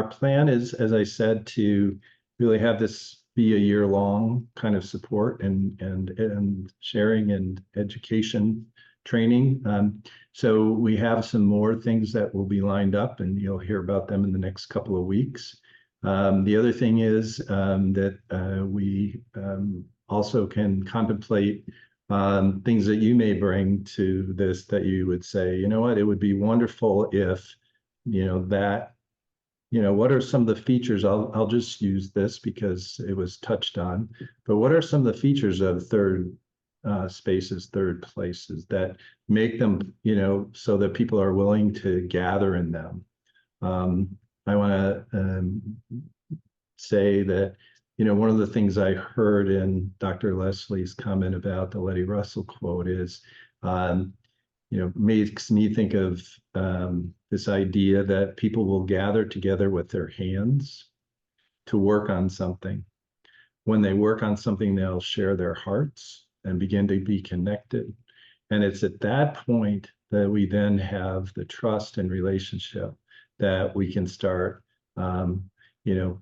our plan is, as I said, to really have this be a year-long kind of support and sharing and education training. So we have some more things that will be lined up, and you'll hear about them in the next couple of weeks. The other thing is that we also can contemplate things that you may bring to this that you would say, you know what, it would be wonderful if, what are some of the features? I'll just use this because it was touched on, but what are some of the features of third spaces, third places that make them, so that people are willing to gather in them? I want to say that, one of the things I heard in Dr. Leslie's comment about the Letty Russell quote is, makes me think of this idea that people will gather together with their hands to work on something. When they work on something, they'll share their hearts and begin to be connected. And it's at that point that we then have the trust and relationship that we can start,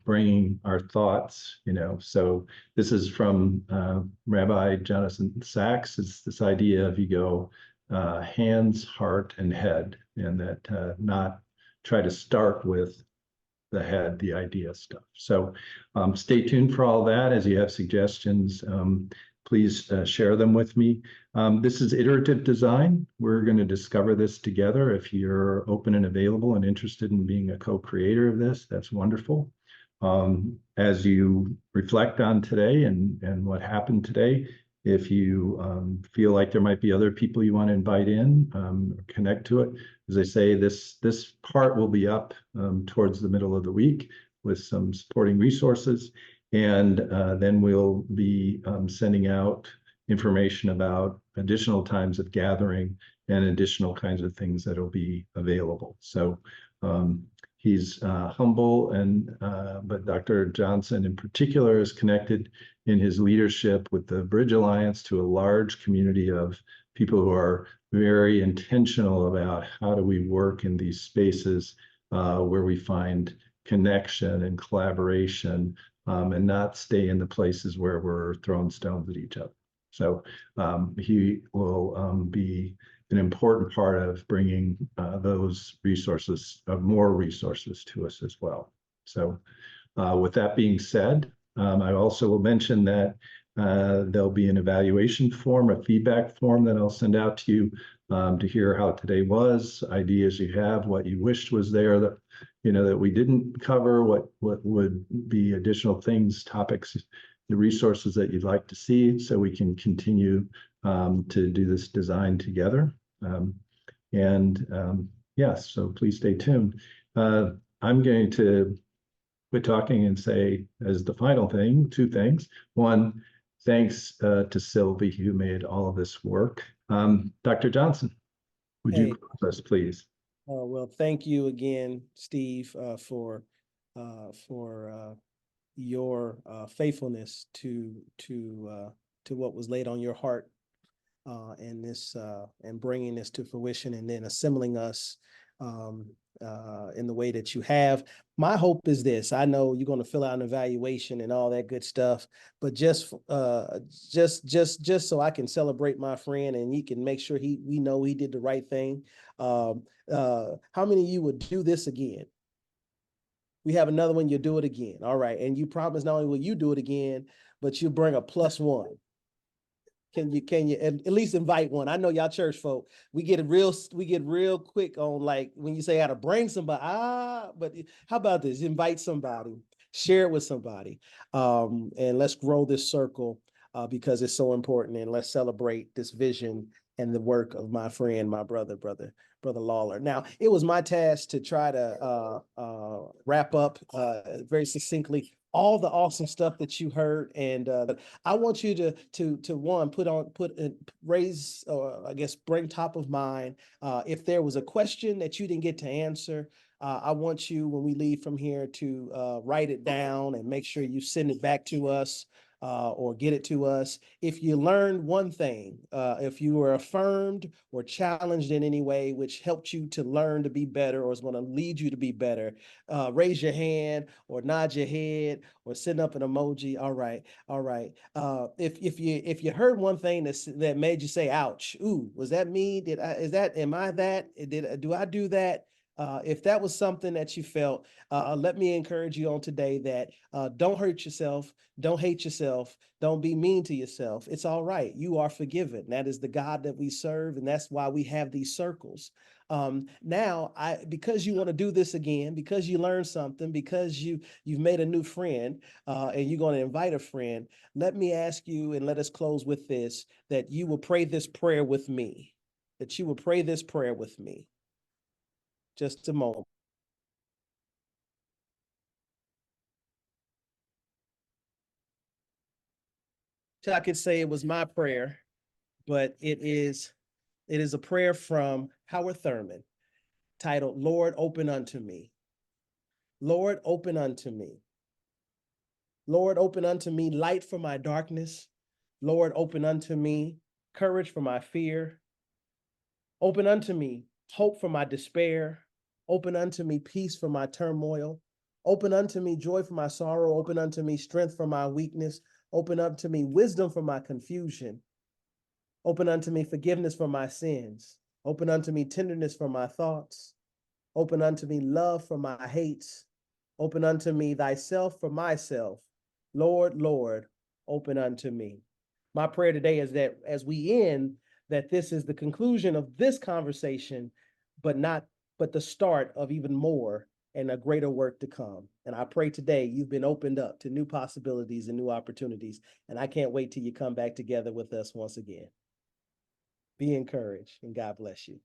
bringing our thoughts, So this is from Rabbi Jonathan Sachs. It's this idea of you go hands, heart, and head, and that not try to start with the head, the idea stuff. So stay tuned for all that. As you have suggestions, please share them with me. This is iterative design. We're going to discover this together. If you're open and available and interested in being a co-creator of this, that's wonderful. As you reflect on today and what happened today, if you feel like there might be other people you want to invite in, connect to it. As I say, this part will be up towards the middle of the week with some supporting resources. And then we'll be sending out information about additional times of gathering and additional kinds of things that will be available. So he's humble, but Dr. Johnson in particular is connected in his leadership with the Bridge Alliance to a large community of people who are very intentional about how do we work in these spaces where we find connection and collaboration, and not stay in the places where we're throwing stones at each other. So he will be an important part of bringing those resources, more resources to us as well. So with that being said, I also will mention that there'll be an evaluation form, a feedback form that I'll send out to you to hear how today was, ideas you have, what you wished was there that, that we didn't cover, what would be additional things, topics, the resources that you'd like to see, so we can continue to do this design together. Yes, so please stay tuned. I'm going to quit talking and say, as the final thing, two things. One, thanks to Sylvie, who made all of this work. Dr. Johnson, would you close us, please? Well, thank you again, Steve, for your faithfulness to what was laid on your heart, and this and bringing this to fruition, and then assembling us in the way that you have. My hope is this: I know you're going to fill out an evaluation and all that good stuff, but just so I can celebrate my friend and he can make sure we know he did the right thing. How many of you would do this again? We have another one, you'll do it again. All right. And you promise not only will you do it again, but you bring a +1. Can you at least invite one? I know y'all church folk, we get real quick on, like, when you say how to bring somebody, but how about this? Invite somebody, share it with somebody, and let's grow this circle because it's so important, and let's celebrate this vision and the work of my friend, my brother Lawler. Now, it was my task to try to wrap up very succinctly all the awesome stuff that you heard, and I want you to one, raise, I guess, bring top of mind if there was a question that you didn't get to answer. I want you, when we leave from here, to write it down and make sure you send it back to us. or get it to us. If you learned one thing, if you were affirmed or challenged in any way, which helped you to learn to be better or is going to lead you to be better, raise your hand or nod your head or send up an emoji. All right, all right. If you heard one thing that made you say, "Ouch," ooh, was that me? Am I that? Do I do that? If that was something that you felt, let me encourage you on today that don't hurt yourself, don't hate yourself, don't be mean to yourself. It's all right. You are forgiven. That is the God that we serve, and that's why we have these circles. Now, because you want to do this again, because you learned something, because you've made a new friend, and you're going to invite a friend, let me ask you, and let us close with this: that you will pray this prayer with me. That you will pray this prayer with me. Just a moment. I could say it was my prayer, but it is a prayer from Howard Thurman titled, Lord, open unto me. Lord, open unto me. Lord, open unto me light for my darkness. Lord, open unto me courage for my fear. Open unto me hope for my despair. Open unto me peace for my turmoil. Open unto me joy for my sorrow. Open unto me strength for my weakness. Open unto me wisdom for my confusion. Open unto me forgiveness for my sins. Open unto me tenderness for my thoughts. Open unto me love for my hates. Open unto me thyself for myself. Lord, Lord, open unto me. My prayer today is that as we end, that this is the conclusion of this conversation, but the start of even more and a greater work to come. And I pray today you've been opened up to new possibilities and new opportunities. And I can't wait till you come back together with us once again. Be encouraged, and God bless you.